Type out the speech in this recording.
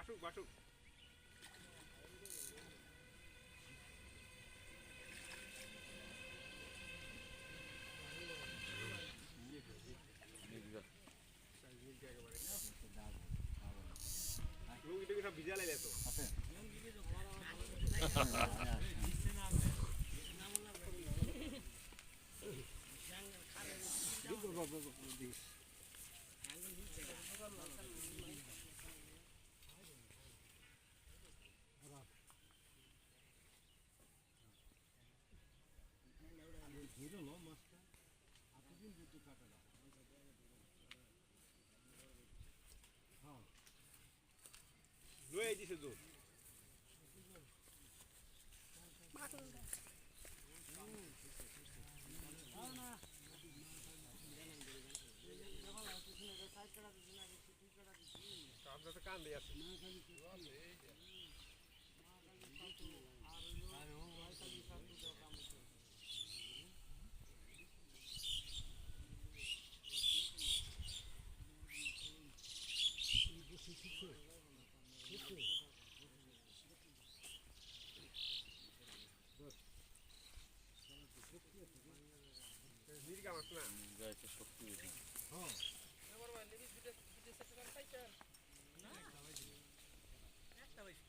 বাসুক বাসুক সব ভিজা লাগে তো লয়ে দিছে তো আপনার কান দিয়ে আছে নির্গা মাছ না গাইতে শক্তি বেশি হ্যাঁ আমার ভাই লিবি দুটো সেট করে পাইছেন না একটা হইছে